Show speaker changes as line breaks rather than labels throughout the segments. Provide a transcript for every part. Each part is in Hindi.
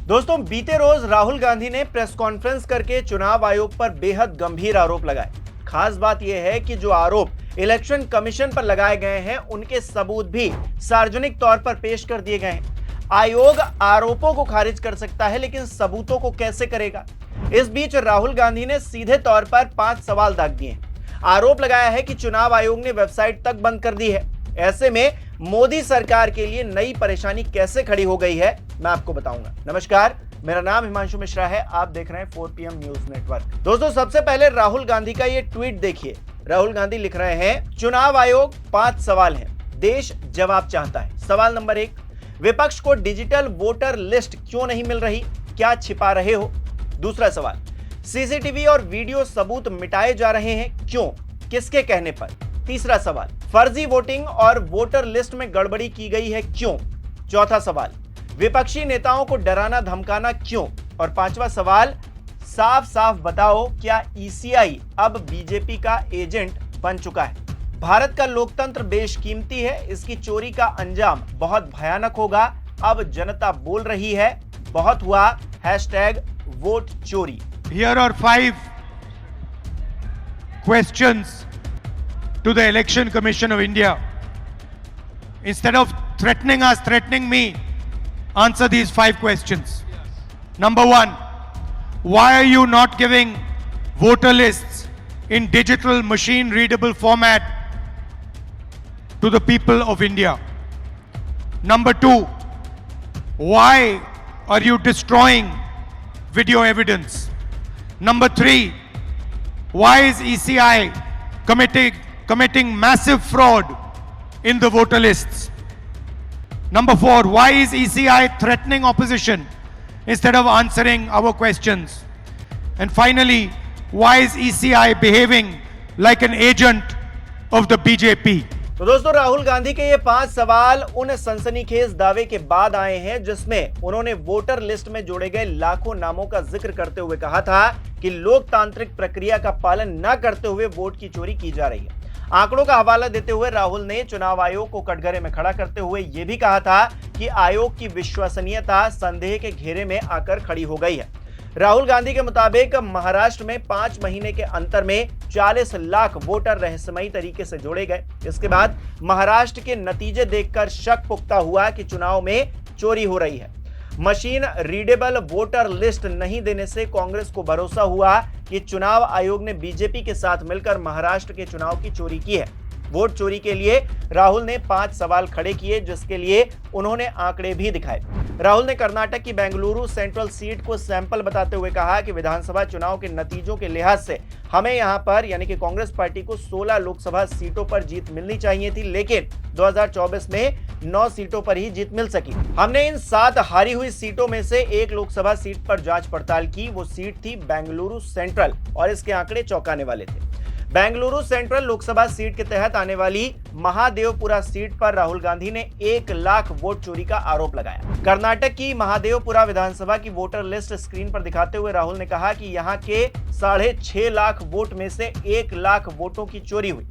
दोस्तों, बीते रोज राहुल गांधी ने प्रेस कॉन्फ्रेंस करके चुनाव आयोग पर बेहद गंभीर आरोप लगाए। खास बात यह है कि जो आरोप इलेक्शन कमीशन पर लगाए गए हैं, उनके सबूत भी सार्वजनिक तौर पर पेश कर दिए गए हैं। आयोग आरोपों को खारिज कर सकता है, लेकिन सबूतों को कैसे करेगा? इस बीच राहुल गांधी ने सीधे तौर पर 5 सवाल दाग दिए हैं। आरोप लगाया है कि चुनाव आयोग ने वेबसाइट तक बंद कर दी है। ऐसे में मोदी सरकार के लिए नई परेशानी कैसे खड़ी हो गई है, मैं आपको बताऊंगा। नमस्कार, मेरा नाम हिमांशु मिश्रा है। आप देख रहे हैं 4PM न्यूज नेटवर्क। दोस्तों, सबसे पहले राहुल गांधी का ये ट्वीट देखिए। राहुल गांधी लिख रहे हैं, चुनाव आयोग 5 सवाल हैं, देश जवाब चाहता है। सवाल नंबर 1, विपक्ष को डिजिटल वोटर लिस्ट क्यों नहीं मिल रही, क्या छिपा रहे हो? दूसरा सवाल, सीसीटीवी और वीडियो सबूत मिटाए जा रहे हैं, क्यों, किसके कहने पर? तीसरा सवाल, फर्जी वोटिंग और वोटर लिस्ट में गड़बड़ी की गई है, क्यों? चौथा सवाल, विपक्षी नेताओं को डराना धमकाना क्यों? और पांचवा सवाल, साफ साफ बताओ, क्या ईसीआई अब बीजेपी का एजेंट बन चुका है? भारत का लोकतंत्र बेशकीमती है, इसकी चोरी का अंजाम बहुत भयानक होगा। अब जनता बोल रही है, बहुत हुआ, #वोट चोरी।
Here are 5 questions to the Election Commission of India. Instead of threatening us, threatening me, answer these 5 questions. Number 1, why are you not giving voter lists in digital machine readable format to the people of India? Number 2, why are you destroying video evidence? Number 3, why is ECI committing massive fraud in the voter lists? Number 4, why is ECI threatening opposition instead of answering our questions? And finally, why is ECI behaving like an agent of the BJP?
तो दोस्तों, राहुल गांधी के ये 5 सवाल उन सनसनीखेज दावे के बाद आए हैं जिसमें उन्होंने वोटर लिस्ट में जोड़े गए लाखों नामों का जिक्र करते हुए कहा था कि लोकतांत्रिक प्रक्रिया का पालन न करते हुए वोट की चोरी की जा रही है। आंकड़ों का हवाला देते हुए राहुल ने चुनाव आयोग को कटघरे में खड़ा करते हुए यह भी कहा था कि आयोग की विश्वसनीयता संदेह के घेरे में आकर खड़ी हो गई है। राहुल गांधी के मुताबिक महाराष्ट्र में 5 महीने के अंतर में 40 लाख वोटर रहस्यमयी तरीके से जोड़े गए। इसके बाद महाराष्ट्र के नतीजे देखकर शक पुख्ता हुआ कि चुनाव में चोरी हो रही है। मशीन रीडेबल वोटर लिस्ट नहीं देने से कांग्रेस को भरोसा हुआ कि चुनाव आयोग ने बीजेपी के साथ मिलकर महाराष्ट्र के चुनाव की चोरी की है। वोट चोरी के लिए राहुल ने 5 सवाल खड़े किए, जिसके लिए उन्होंने आंकड़े भी दिखाए। राहुल ने कर्नाटक की बेंगलुरु सेंट्रल सीट को सैंपल बताते हुए कहा कि विधानसभा चुनाव के नतीजों के लिहाज से हमें यहां पर यानी कि कांग्रेस पार्टी को 16 लोकसभा सीटों पर जीत मिलनी चाहिए थी, लेकिन 2024 में 9 सीटों पर ही जीत मिल सकी। हमने इन 7 हारी हुई सीटों में से एक लोकसभा सीट पर जांच पड़ताल की। वो सीट थी बेंगलुरु सेंट्रल, और इसके आंकड़े चौंकाने वाले थे। बेंगलुरु सेंट्रल लोकसभा सीट के तहत आने वाली महादेवपुरा सीट पर राहुल गांधी ने 1 लाख वोट चोरी का आरोप लगाया। कर्नाटक की महादेवपुरा विधानसभा की वोटर लिस्ट स्क्रीन पर दिखाते हुए राहुल ने कहा कि यहां के 6.5 लाख वोट में से 1 लाख वोटों की चोरी हुई।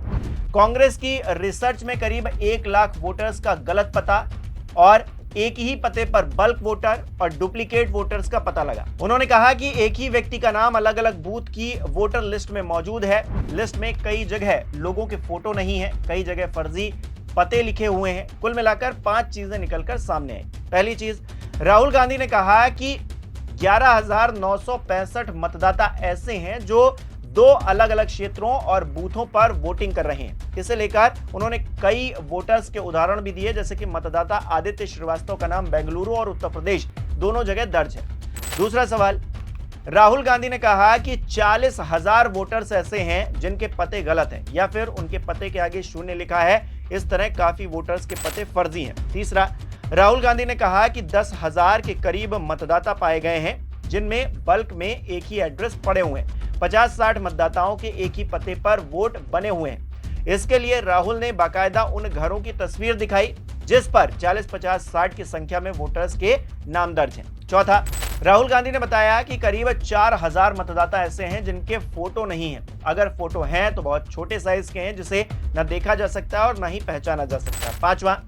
कांग्रेस की रिसर्च में करीब 1 लाख वोटर्स का गलत पता और एक ही पते पर बल्क वोटर और डुप्लीकेट वोटर्स का पता लगा। उन्होंने कहा कि एक ही व्यक्ति का नाम अलग अलग बूथ की वोटर लिस्ट में मौजूद है। लिस्ट में कई जगह लोगों के फोटो नहीं है, कई जगह फर्जी पते लिखे हुए हैं। कुल मिलाकर 5 चीजें निकलकर सामने आई। पहली चीज, राहुल गांधी ने कहा कि 11,965 मतदाता ऐसे हैं जो 2 अलग अलग क्षेत्रों और बूथों पर वोटिंग कर रहे हैं। इसे लेकर उन्होंने कई वोटर्स के उदाहरण भी दिए, जैसे कि मतदाता आदित्य श्रीवास्तव का नाम बेंगलुरु और उत्तर प्रदेश दोनों जगह दर्ज है। दूसरा सवाल, राहुल गांधी ने कहा कि 40,000 वोटर्स ऐसे हैं जिनके पते गलत हैं या फिर उनके पते के आगे 0 लिखा है। इस तरह काफी वोटर्स के पते फर्जी हैं। तीसरा, राहुल गांधी ने कहा कि 10,000 के करीब मतदाता पाए गए हैं जिनमें बल्क में एक ही एड्रेस पड़े हुए हैं। 50-60 मतदाताओं के एक ही पते पर वोट बने हुए हैं। इसके लिए राहुल ने बाकायदा उन घरों की तस्वीर दिखाई जिस पर 40, 50, 60 की संख्या में वोटर्स के नाम दर्ज हैं। चौथा, राहुल गांधी ने बताया कि करीब 4,000 मतदाता ऐसे हैं जिनके फोटो नहीं है। अगर फोटो हैं तो बहुत छोटे साइज के हैं, जिसे न देखा जा सकता और न ही पहचाना जा सकता। पांचवा,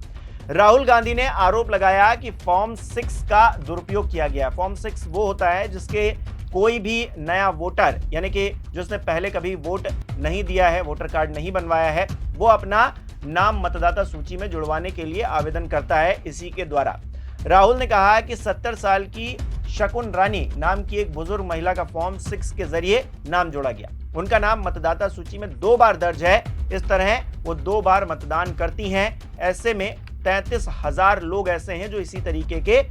राहुल गांधी ने आरोप लगाया कि फॉर्म 6 का दुरुपयोग किया गया। फॉर्म 6 वो होता है जिसके कोई भी नया वोटर, यानी कि जिसने पहले कभी वोट नहीं दिया है, वोटर कार्ड नहीं बनवाया है, वो अपना नाम मतदाता सूची में जुड़वाने के लिए आवेदन करता है इसी के द्वारा। राहुल ने कहा कि 70 साल की शकुन रानी नाम की एक बुजुर्ग महिला का फॉर्म 6 के जरिए नाम जोड़ा गया। उनका नाम मतदाता सूची में 2 बार दर्ज है। इस तरह वो 2 बार मतदान करती हैं। ऐसे में 33,000 लोग ऐसे हैं जो इसी तरीके के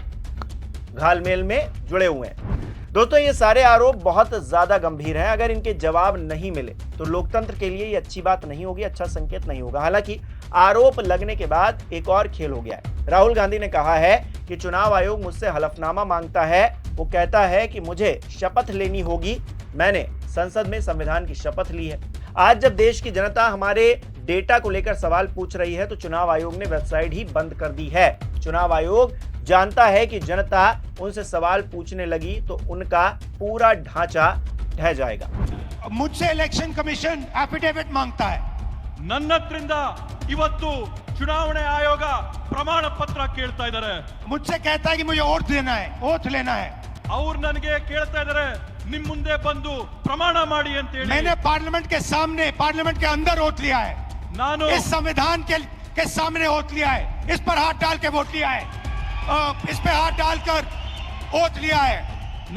घालमेल में जुड़े हुए हैं। दोस्तों, ये सारे आरोप बहुत ज्यादा गंभीर हैं। अगर इनके जवाब नहीं मिले तो लोकतंत्र के लिए ये अच्छी बात नहीं होगी, अच्छा संकेत नहीं होगा। हालांकि आरोप लगने के बाद एक और खेल हो गया है। राहुल गांधी ने कहा है कि चुनाव आयोग मुझसे हलफनामा मांगता है। वो कहता है कि मुझे शपथ लेनी होगी। मैंने संसद में संविधान की शपथ ली है। आज जब देश की जनता हमारे डेटा को लेकर सवाल पूछ रही है तो चुनाव आयोग ने वेबसाइट ही बंद कर दी है। चुनाव आयोग जानता है कि जनता उनसे सवाल पूछने लगी तो उनका पूरा ढांचा ढह जाएगा।
मुझसे इलेक्शन कमीशन एफिडेविट मांगता है।
ನನ್ನದ್ರಿಂದ ಇವತ್ತು ಚುನಾವಣೆ ಆಯೋಗ ಪ್ರಮಾಣ ಪತ್ರ ಕೇಳ್ತಾ ಇದ್ದಾರೆ।
मुझसे कहता है कि मुझे ओथ लेना है।
ಅವ್ರು ನನಗೆ ಕೇಳ್ತಾ ಇದ್ದಾರೆ ನಿಮ್ ಮುಂದೆ ಬಂದು ಪ್ರಮಾಣ ಮಾಡಿ ಅಂತ ಹೇಳಿ।
मैंने पार्लियामेंट के सामने, पार्लियामेंट के अंदर ओथ लिया है।
ನಾನು
इस संविधान के सामने ओथ लिया है। इस पर हाथ डाल के वोट लिया है। इस पे हाथ डालकर ओथ लिया है।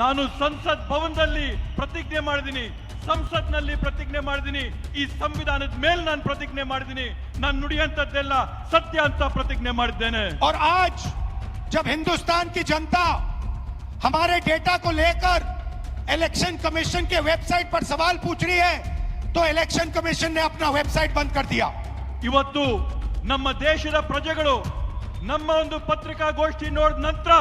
ನಾನು ಸಂಸತ್ ಭವನದಲ್ಲಿ ಪ್ರತಿಜ್ಞೆ ಮಾಡಿದ್ದೀನಿ, ಸಂಸತ್ನಲ್ಲಿ ಪ್ರತಿಜ್ಞೆ ಮಾಡಿದ್ದೀನಿ, ಈ ಸಂವಿಧಾನದ ಮೇಲೆ ನಾನು ಪ್ರತಿಜ್ಞೆ ಮಾಡಿದ್ದೀನಿ, ನಾನು ನುಡಿಯಂತದ್ದೆಲ್ಲ ಸತ್ಯ ಅಂತ ಪ್ರತಿಜ್ಞೆ ಮಾಡಿದ್ದೇನೆ।
और आज जब हिंदुस्तान की जनता हमारे डेटा को लेकर इलेक्शन कमीशन के वेबसाइट पर सवाल पूछ रही है तो इलेक्शन कमीशन ने अपना वेबसाइट बंद कर दिया।
ಇವತ್ತು ನಮ್ಮ ದೇಶದ ಪ್ರಜೆಗಳು ನಮ್ಮ ಒಂದು ಪತ್ರಿಕಾಗೋಷ್ಠಿ ನೋಡಿದ ನಂತರ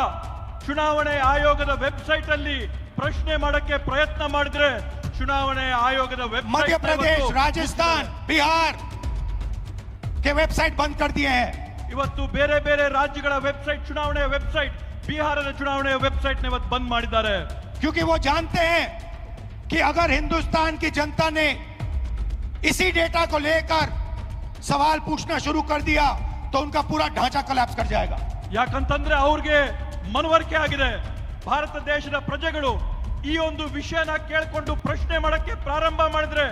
ಚುನಾವಣೆ ಆಯೋಗದ ವೆಬ್ಸೈಟ್ ಅಲ್ಲಿ ಪ್ರಶ್ನೆ ಮಾಡಕ್ಕೆ ಪ್ರಯತ್ನ ಮಾಡಿದ್ರೆ ಚುನಾವಣೆ ಆಯೋಗದ ವೆಬ್ಸೈಟ್
मध्य प्रदेश, राजस्थान, बिहार के वेबसाइट बंद कर दिए हैं।
ಇವತ್ತು ಬೇರೆ ಬೇರೆ ರಾಜ್ಯಗಳ ವೆಬ್ಸೈಟ್, ಚುನಾವಣೆಯ ವೆಬ್ಸೈಟ್, ಬಿಹಾರದ ಚುನಾವಣೆಯ ವೆಬ್ಸೈಟ್ ನ ಇವತ್ತು ಬಂದ್ ಮಾಡಿದ್ದಾರೆ।
क्योंकि वो जानते हैं कि अगर हिंदुस्तान की जनता ने इसी डेटा को लेकर सवाल पूछना शुरू कर दिया तो उनका पूरा ढांचा कोलैप्स कर जाएगा।
ಯಾಕಂತಂದ್ರೆ ಅವ್ರಿಗೆ ಮನವರಿಕೆ ಆಗಿದೆ, ಭಾರತ ದೇಶದ ಪ್ರಜೆಗಳು ಈ ಒಂದು ವಿಷಯನ ಕೇಳಿಕೊಂಡು ಪ್ರಶ್ನೆ ಮಾಡಕ್ಕೆ ಪ್ರಾರಂಭ ಮಾಡಿದ್ರೆ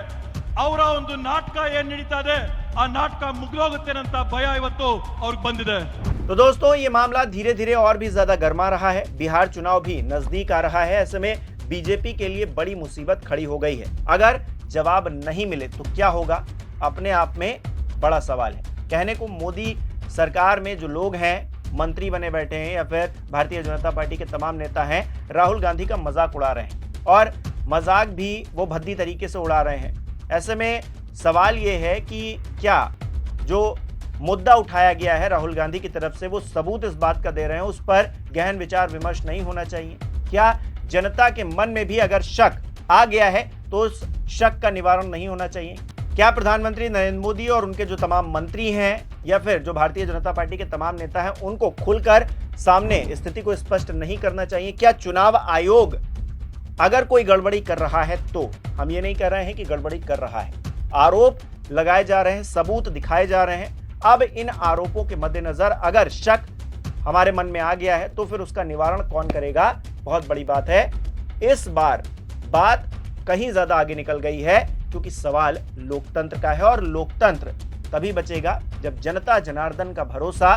ಅವರ ಒಂದು ನಾಟಕ ಏನ್ ನಡೀತಾ ಇದೆ ಆ ನಾಟಕ ಮುಗಿದೋಗುತ್ತೇನಂತ ಭಯ ಇವತ್ತು ಅವ್ರಿಗೆ ಬಂದಿದೆ।
तो दोस्तों, ये मामला धीरे धीरे और भी ज्यादा गर्मा रहा है। बिहार चुनाव भी नजदीक आ रहा है। ऐसे में बीजेपी के लिए बड़ी मुसीबत खड़ी हो गई है। अगर जवाब नहीं मिले तो क्या होगा, अपने आप में बड़ा सवाल है। कहने को मोदी सरकार में जो लोग हैं, मंत्री बने बैठे हैं या फिर भारतीय जनता पार्टी के तमाम नेता हैं, राहुल गांधी का मजाक उड़ा रहे हैं और मजाक भी वो भद्दी तरीके से उड़ा रहे हैं। ऐसे में सवाल ये है कि क्या जो मुद्दा उठाया गया है राहुल गांधी की तरफ से वो सबूत इस बात का दे रहे हैं, उस पर गहन विचार विमर्श नहीं होना चाहिए? क्या जनता के मन में भी अगर शक आ गया है तो उस शक का निवारण नहीं होना चाहिए? क्या प्रधानमंत्री नरेंद्र मोदी और उनके जो तमाम मंत्री हैं या फिर जो भारतीय जनता पार्टी के तमाम नेता हैं उनको खुलकर सामने स्थिति को स्पष्ट नहीं करना चाहिए? क्या चुनाव आयोग अगर कोई गड़बड़ी कर रहा है, तो हम ये नहीं कह रहे हैं कि गड़बड़ी कर रहा है, आरोप लगाए जा रहे हैं, सबूत दिखाए जा रहे हैं। अब इन आरोपों के मद्देनजर अगर शक हमारे मन में आ गया है तो फिर उसका निवारण कौन करेगा? बहुत बड़ी बात है। इस बार बात कहीं ज्यादा आगे निकल गई है क्योंकि सवाल लोकतंत्र का है और लोकतंत्र तभी बचेगा जब जनता जनार्दन का भरोसा,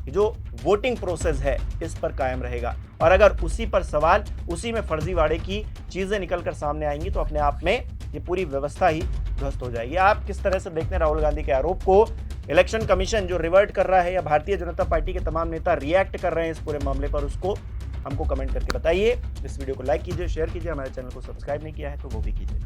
जो वोटिंग प्रोसेस है, इस पर कायम रहेगा। और अगर उसी पर सवाल, उसी में फर्जीवाड़े की चीजें निकलकर सामने आएंगी तो अपने आप में ये पूरी व्यवस्था ही ध्वस्त हो जाएगी। आप किस तरह से देखते हैं राहुल गांधी के आरोप को? इलेक्शन कमीशन जो रिवर्ट कर रहा है या भारतीय जनता पार्टी के तमाम नेता रिएक्ट कर रहे हैं इस पूरे मामले पर, उसको हमको कमेंट करके बताइए। इस वीडियो को लाइक कीजिए, शेयर कीजिए, हमारे चैनल को सब्सक्राइब नहीं किया है तो वो भी कीजिए।